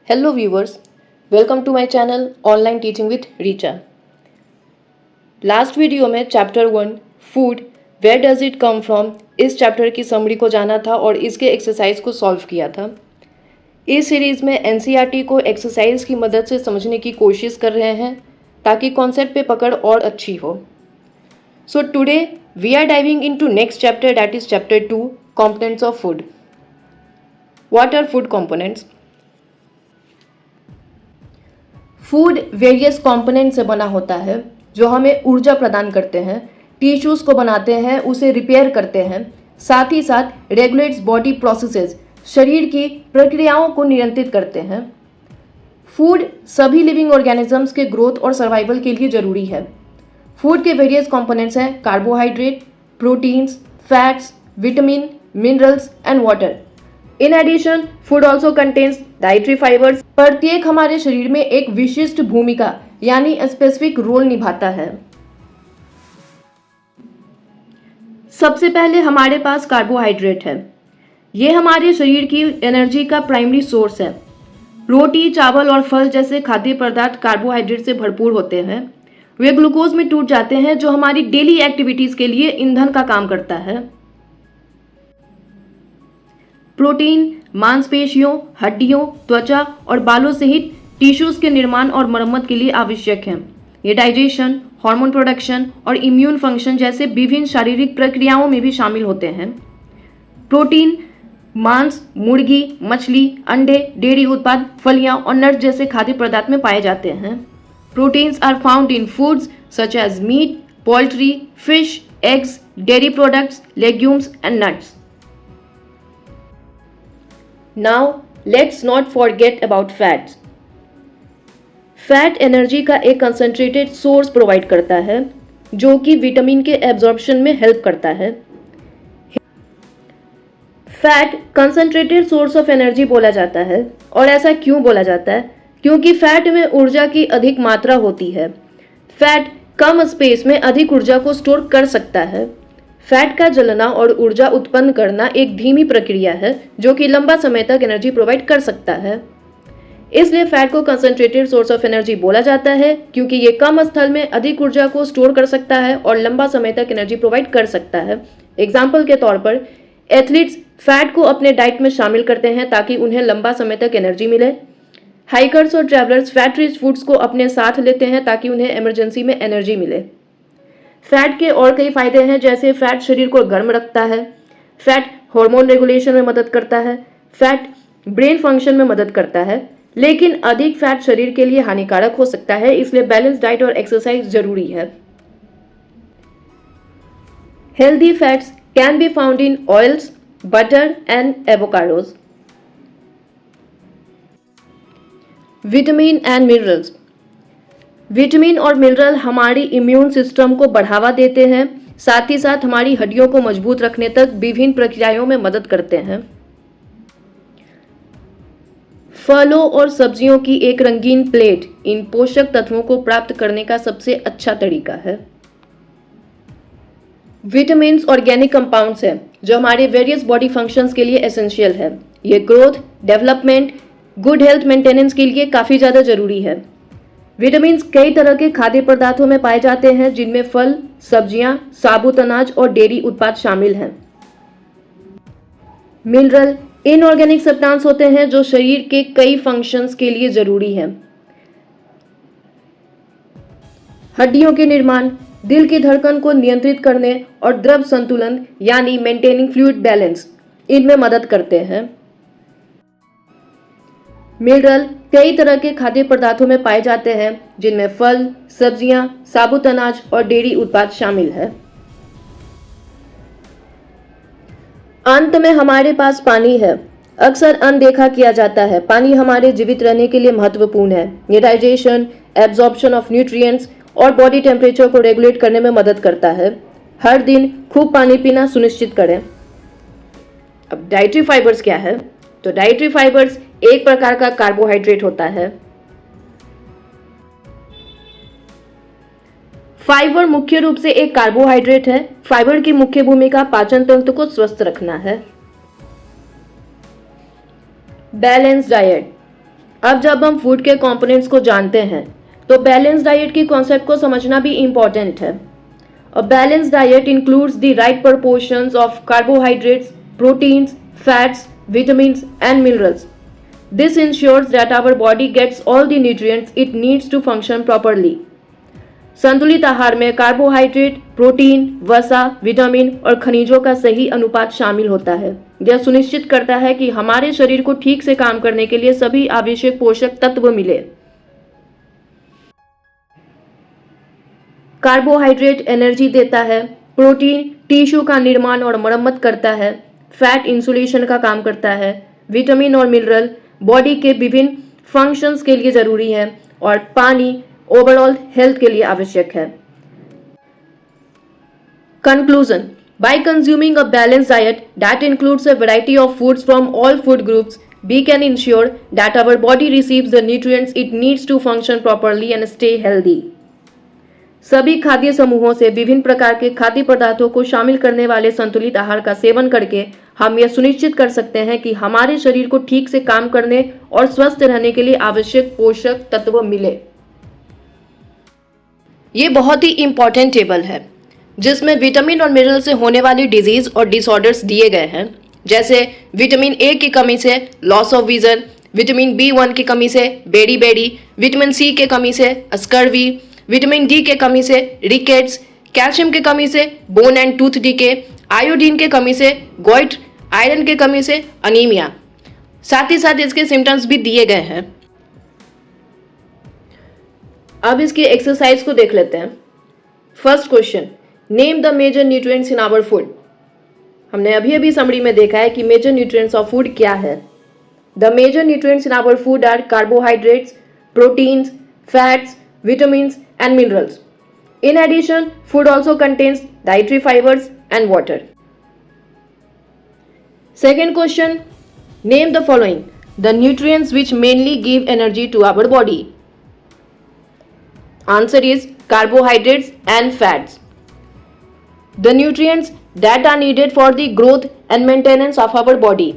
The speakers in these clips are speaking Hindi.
Hello viewers, welcome to my channel Online Teaching with Richa. Last video में chapter 1 food where does it come from इस चैप्टर की समरी को जाना था और इसके एक्सरसाइज को सॉल्व किया था। इस सीरीज़ में एनसीईआरटी को एक्सरसाइज की मदद से समझने की कोशिश कर रहे हैं ताकि कॉन्सेप्ट पे पकड़ और अच्छी हो। So today we are diving into next chapter that is chapter 2 components of food. What are food components? Food various component से बना होता है जो हमें ऊर्जा प्रदान करते हैं, टिश्यूज़ को बनाते हैं, उसे रिपेयर करते हैं, साथ ही साथ रेगुलेट्स बॉडी प्रोसेसेस, शरीर की प्रक्रियाओं को नियंत्रित करते हैं। फूड सभी लिविंग ऑर्गेनिजम्स के ग्रोथ और सर्वाइवल के लिए ज़रूरी है। फूड के वेरियस कंपोनेंट्स हैं carbohydrate, proteins, fats, vitamin, minerals and water. In addition food also contains dietary fibres. प्रत्येक हमारे शरीर में एक विशिष्ट भूमिका यानी स्पेसिफिक रोल निभाता है। सबसे पहले हमारे पास कार्बोहाइड्रेट है। ये हमारे शरीर की एनर्जी का प्राइमरी सोर्स है। रोटी, चावल और फल जैसे खाद्य पदार्थ कार्बोहाइड्रेट से भरपूर होते हैं। वे ग्लूकोज में टूट जाते हैं जो हमारी डेली एक्टिविटीज के लिए ईंधन का काम करता है। प्रोटीन मांसपेशियों, हड्डियों, त्वचा और बालों सहित टिश्यूज के निर्माण और मरम्मत के लिए आवश्यक है। ये डाइजेशन, हार्मोन प्रोडक्शन और इम्यून फंक्शन जैसे विभिन्न शारीरिक प्रक्रियाओं में भी शामिल होते हैं। प्रोटीन मांस, मुर्गी, मछली, अंडे, डेयरी उत्पाद, फलियां और नट्स जैसे खाद्य पदार्थ में पाए जाते हैं। Proteins are found in foods such as meat, poultry, fish, eggs, dairy products, legumes and nuts. Now let's not forget about fats. Fat energy का एक कंसंट्रेटेड सोर्स प्रोवाइड करता है जो कि विटामिन के एब्जॉर्प्शन में हेल्प करता है। Fat concentrated source of energy बोला जाता है और ऐसा क्यों बोला जाता है? क्योंकि फैट में ऊर्जा की अधिक मात्रा होती है। फैट कम स्पेस में अधिक ऊर्जा को स्टोर कर सकता है। फैट का जलना और ऊर्जा उत्पन्न करना एक धीमी प्रक्रिया है जो कि लंबा समय तक एनर्जी प्रोवाइड कर सकता है। इसलिए फैट को कंसंट्रेटेड सोर्स ऑफ एनर्जी बोला जाता है क्योंकि ये कम स्थल में अधिक ऊर्जा को स्टोर कर सकता है और लंबा समय तक एनर्जी प्रोवाइड कर सकता है। एग्जाम्पल के तौर पर एथलीट्स फैट को अपने डाइट में शामिल करते हैं ताकि उन्हें लंबा समय तक एनर्जी मिले। हाइकर्स और ट्रैवलर्स फैट रिच फूड्स को अपने साथ लेते हैं ताकि उन्हें इमरजेंसी में एनर्जी मिले। फैट के और कई फायदे हैं जैसे फैट शरीर को गर्म रखता है, फैट हार्मोन रेगुलेशन में मदद करता है, फैट ब्रेन फंक्शन में मदद करता है, लेकिन अधिक फैट शरीर के लिए हानिकारक हो सकता है, इसलिए बैलेंस डाइट और एक्सरसाइज जरूरी है। Healthy fats can be found in oils, butter and avocados. Vitamin and minerals. Vitamin और मिनरल हमारी इम्यून सिस्टम को बढ़ावा देते हैं, साथ ही साथ हमारी हड्डियों को मजबूत रखने तक विभिन्न प्रक्रियाओं में मदद करते हैं। फलों और सब्जियों की एक रंगीन प्लेट इन पोषक तत्वों को प्राप्त करने का सबसे अच्छा तरीका है। विटामिन्स ऑर्गेनिक कंपाउंड्स हैं जो हमारे वेरियस बॉडी फंक्शंस के लिए एसेंशियल है। ये growth, development, good health maintenance के लिए काफ़ी ज़्यादा जरूरी है। विटामिन्स कई तरह के खाद्य पदार्थों में पाए जाते हैं जिनमें फल, सब्जियां, साबुत अनाज और डेयरी उत्पाद शामिल हैं। मिनरल इनऑर्गेनिक सब्सटेंस होते हैं जो शरीर के कई फंक्शंस के लिए जरूरी हैं। हड्डियों के निर्माण, दिल की धड़कन को नियंत्रित करने और द्रव संतुलन यानी मेंटेनिंग फ्लूइड बैलेंस इनमें मदद करते हैं। मिनरल कई तरह के खाद्य पदार्थों में पाए जाते हैं जिनमें फल, सब्जियां, साबुत अनाज और डेयरी उत्पाद शामिल है। अंत में हमारे पास पानी है। अक्सर अनदेखा किया जाता है। पानी हमारे जीवित रहने के लिए महत्वपूर्ण है। ये डाइजेशन, एब्जॉर्प्शन ऑफ न्यूट्रिएंट्स और बॉडी टेम्परेचर को रेगुलेट करने में मदद करता है। हर दिन खूब पानी पीना सुनिश्चित करें। अब डाइटरी फाइबर्स क्या है? तो डाइटरी फाइबर्स एक प्रकार का कार्बोहाइड्रेट होता है। फाइबर मुख्य रूप से एक कार्बोहाइड्रेट है। फाइबर की मुख्य भूमिका पाचन तंत्र को स्वस्थ रखना है। Balance diet. अब जब हम फूड के कंपोनेंट्स को जानते हैं तो बैलेंस डाइट की कॉन्सेप्ट को समझना भी इम्पॉर्टेंट है. A balanced diet includes the right proportions of carbohydrates, proteins, fats, vitamins, and minerals. This ensures that our body gets all the nutrients it needs to function properly. संतुलित आहार में कार्बोहाइड्रेट, प्रोटीन, वसा, विटामिन और खनिजों का सही अनुपात शामिल होता है. यह सुनिश्चित करता है कि हमारे शरीर को ठीक से काम करने के लिए सभी आवश्यक पोषक तत्व मिले. कार्बोहाइड्रेट एनर्जी देता है, प्रोटीन टिश्यू का निर्माण और मरम्मत करता है, फैट इंसुलेशन का काम करता है, विटामिन और मिनरल बॉडी के विभिन्न फंक्शंस के लिए जरूरी है और पानी ओवरऑल हेल्थ के लिए आवश्यक है. Conclusion. By consuming a balanced diet that includes a variety of foods from all food groups, we can ensure that our body receives the nutrients it needs to function properly and stay healthy. सभी खाद्य समूहों से विभिन्न प्रकार के खाद्य पदार्थों को शामिल करने वाले संतुलित आहार का सेवन करके हम यह सुनिश्चित कर सकते हैं कि हमारे शरीर को ठीक से काम करने और स्वस्थ रहने के लिए आवश्यक पोषक तत्व मिले. ये बहुत ही इंपॉर्टेंट टेबल है जिसमें विटामिन और मिनरल से होने वाली डिजीज और डिसऑर्डर्स दिए गए हैं, जैसे विटामिन ए की कमी से loss of vision, vitamin B1 की कमी से बेरी बेरी, विटामिन सी के कमी से स्कर्वी, विटामिन डी के कमी से रिकेट्स, कैल्शियम के कमी से bone and tooth decay, iodine के कमी से गॉइट, आयरन के कमी से अनीमिया. साथ ही साथ इसके सिम्टम्स भी दिए गए हैं. अब इसकी एक्सरसाइज को देख लेते हैं. First question, name the major nutrients in our food. हमने अभी समरी में देखा है कि मेजर न्यूट्रिएंट्स ऑफ फूड क्या है. The major nutrients in our food are carbohydrates, proteins, fats, vitamins and minerals. In addition, food also contains dietary fibers and water. Second question, name the following the nutrients which mainly give energy to our body. Answer is carbohydrates and fats. The nutrients that are needed for the growth and maintenance of our body.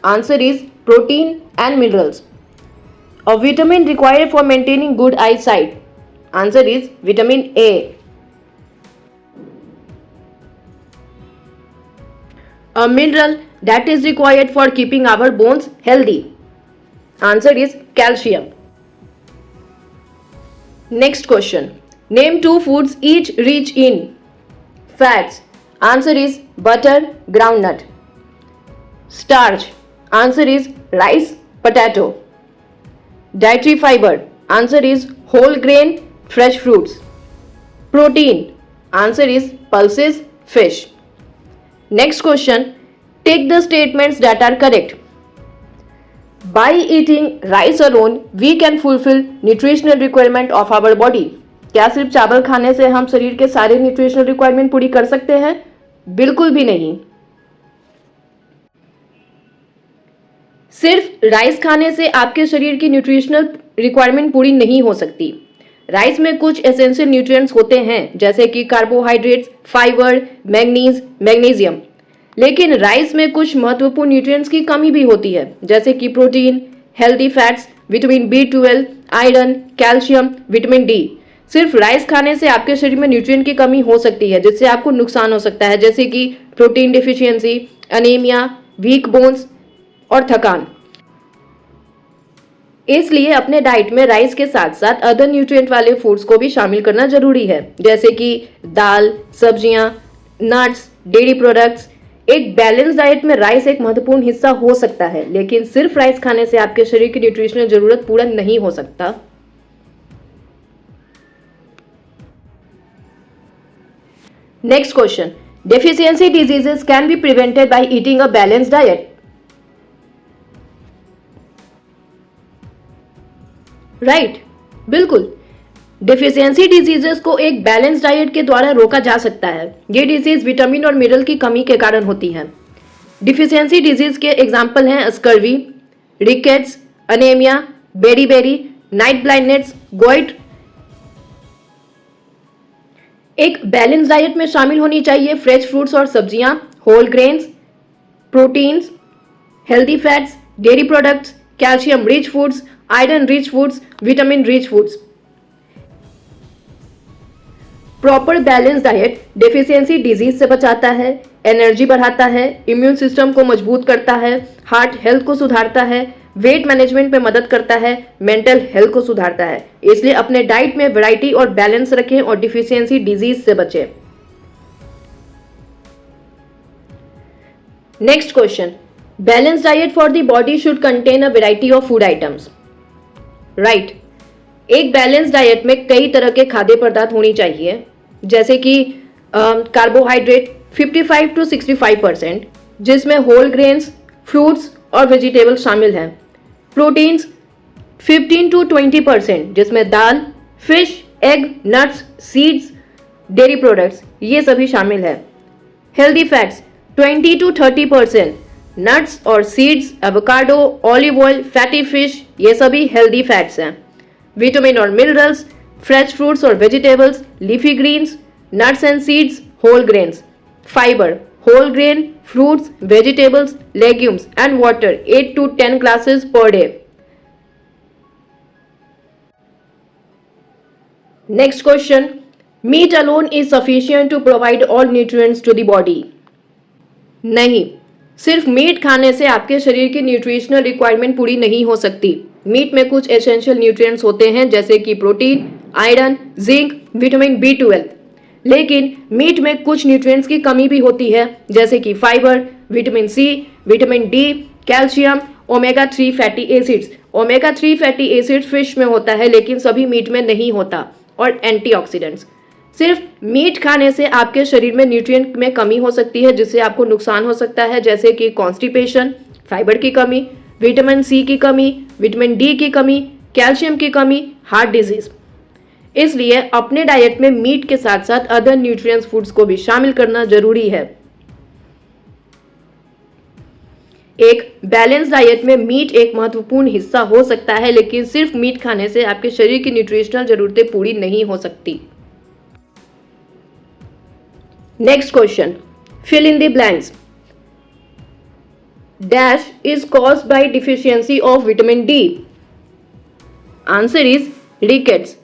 Answer is protein and minerals. A vitamin required for maintaining good eyesight. Answer is vitamin A. A mineral that is required for keeping our bones healthy. Answer is calcium. Next question. Name two foods each rich in fats. Answer is butter, groundnut. Starch. Answer is rice, potato. Dietary fiber. Answer is whole grain, fresh fruits. Protein. Answer is pulses, fish. Next question. Take the statements that are correct. By eating rice alone, we can fulfill nutritional requirement of our body. क्या सिर्फ चावल खाने से हम शरीर के सारे न्यूट्रिशनल रिक्वायरमेंट पूरी कर सकते हैं? बिल्कुल भी नहीं. सिर्फ राइस खाने से आपके शरीर की न्यूट्रिशनल रिक्वायरमेंट पूरी नहीं हो सकती. राइस में कुछ एसेंशियल न्यूट्रिएंट्स होते हैं जैसे कि कार्बोहाइड्रेट्स, फाइबर, मैग्नीज, मैग्नीशियम. लेकिन राइस में कुछ महत्वपूर्ण न्यूट्रिएंट्स की कमी भी होती है जैसे कि protein, healthy fats, vitamin B12, iron, calcium, vitamin D. सिर्फ राइस खाने से आपके शरीर में न्यूट्रिएंट की कमी हो सकती है जिससे आपको नुकसान हो सकता है जैसे कि protein deficiency, anaemia, weak bones और थकान. इसलिए अपने डाइट में राइस के साथ साथ अदर न्यूट्रिएंट वाले फूड्स को भी शामिल करना जरूरी है जैसे कि दाल, सब्जियां, नट्स, डेयरी प्रोडक्ट्स. एक बैलेंस डाइट में राइस एक महत्वपूर्ण हिस्सा हो सकता है लेकिन सिर्फ राइस खाने से आपके शरीर की न्यूट्रिशनल जरूरत पूरा नहीं हो सकता. Next question, deficiency diseases can be prevented by eating a balance diet. Right, बिल्कुल. डिफिशियंसी डिजीजेस को एक बैलेंस डाइट के द्वारा रोका जा सकता है. ये डिजीज विटामिन और मिनरल की कमी के कारण होती हैं. डिफिशियंसी डिजीज के एग्जाम्पल हैं scurvy, rickets, anaemia, beri beri, night blindness, goitre. एक बैलेंस डाइट में शामिल होनी चाहिए फ्रेश फ्रूट्स और सब्जियां, whole grains, proteins, healthy fats, dairy products, calcium rich foods, iron rich foods, vitamin rich foods. Proper balance diet deficiency disease से बचाता है, एनर्जी बढ़ाता है, इम्यून सिस्टम को मजबूत करता है, हार्ट हेल्थ को सुधारता है, वेट मैनेजमेंट में मदद करता है, मेंटल हेल्थ को सुधारता है। इसलिए अपने डाइट में वैरायटी और बैलेंस रखें और डिफिशियंसी डिजीज से बचें। Next question, balance diet for the body should contain a variety of food items. Right, एक बैलेंस डाइट में कई तरह के खाद्य पदार्थ होनी चाहिए, जैसे कि कार्बोहाइड्रेट 55 to 65%, जिसमें होल ग्रेन्स, फ्रूट्स और वेजिटेबल्स शामिल हैं। प्रोटीन्स 15 to 20%, जिसमें दाल, fish, egg, nuts, seeds, dairy products ये सभी शामिल है। हेल्दी फैट्स 20 to 30%, नट्स और seeds, avocado, olive oil, fatty fish ये सभी हेल्दी फैट्स हैं। विटामिन और मिनरल्स, फ्रेश फ्रूट्स और vegetables, leafy greens, nuts and seeds, whole grains. Fibre, whole grain, fruits, vegetables, legumes and water 8 to 10 glasses per day. Next question, meat alone is sufficient to provide all nutrients to the body. नहीं, सिर्फ मीट खाने से आपके शरीर की न्यूट्रिशनल रिक्वायरमेंट पूरी नहीं हो सकती। मीट में कुछ एसेंशियल न्यूट्रिएंट्स होते हैं, जैसे कि protein, iron, zinc, vitamin B12। लेकिन मीट में कुछ न्यूट्रिएंट्स की कमी भी होती है, जैसे कि fibre, vitamin C, vitamin D, calcium, omega 3 fatty acids. Omega 3 fatty acid fish में होता है, लेकिन सभी मीट में नहीं होता। और एंटीऑक्सीडेंट्स। सिर्फ मीट खाने से आपके शरीर में न्यूट्रिएंट में कमी हो सकती है, जिससे आपको नुकसान हो सकता है, जैसे कि कॉन्स्टिपेशन, फाइबर की कमी, विटामिन C की कमी, विटामिन D की कमी, कैल्शियम की कमी, हार्ट डिजीज। इसलिए अपने डाइट में मीट के साथ साथ अदर न्यूट्रिएंट्स फूड्स को भी शामिल करना जरूरी है। एक बैलेंस डाइट में मीट एक महत्वपूर्ण हिस्सा हो सकता है, लेकिन सिर्फ मीट खाने से आपके शरीर की न्यूट्रिशनल जरूरतें पूरी नहीं हो सकती। Next question, fill in the blanks. Dash is caused by deficiency of vitamin D. Answer is rickets.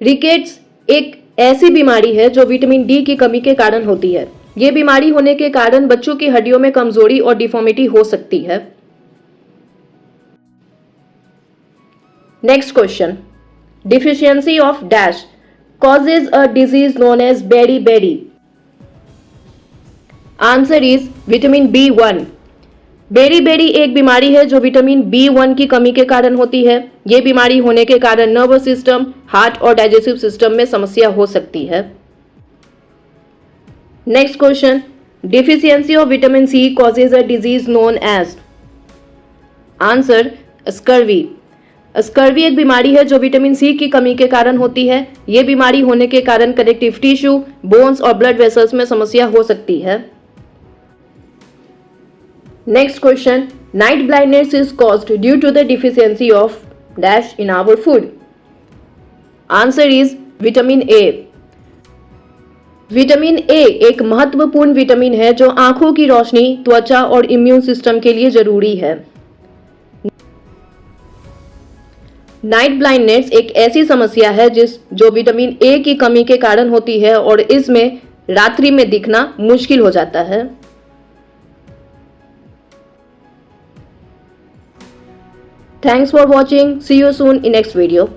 Rickets एक ऐसी बीमारी है जो विटामिन D की कमी के कारण होती है। ये बीमारी होने के कारण बच्चों की हड्डियों में कमजोरी और डिफॉर्मिटी हो सकती है। Next question, deficiency of dash causes a disease known as beriberi. Answer is vitamin B1। Beriberi एक बीमारी है जो विटामिन B1 की कमी के कारण होती है। ये बीमारी होने के कारण नर्वस सिस्टम, हार्ट और डाइजेस्टिव सिस्टम में समस्या हो सकती है। Next question, deficiency of vitamin C causes a disease known as. Answer scurvy. Scurvy एक बीमारी है जो विटामिन C की कमी के कारण होती है। ये बीमारी होने के कारण कनेक्टिव टिश्यू, बोन्स और ब्लड वेसल्स में समस्या हो सकती है। Next question, night blindness is caused due to the deficiency of dash in our food. Answer is vitamin A. Vitamin A एक महत्वपूर्ण विटामिन है जो आंखों की रोशनी, त्वचा और इम्यून सिस्टम के लिए जरूरी है. नाइट ब्लाइंडनेस एक ऐसी समस्या है जो विटामिन ए की कमी के कारण होती है और इसमें रात्रि में दिखना मुश्किल हो जाता है. Thanks for watching. See you soon in next video.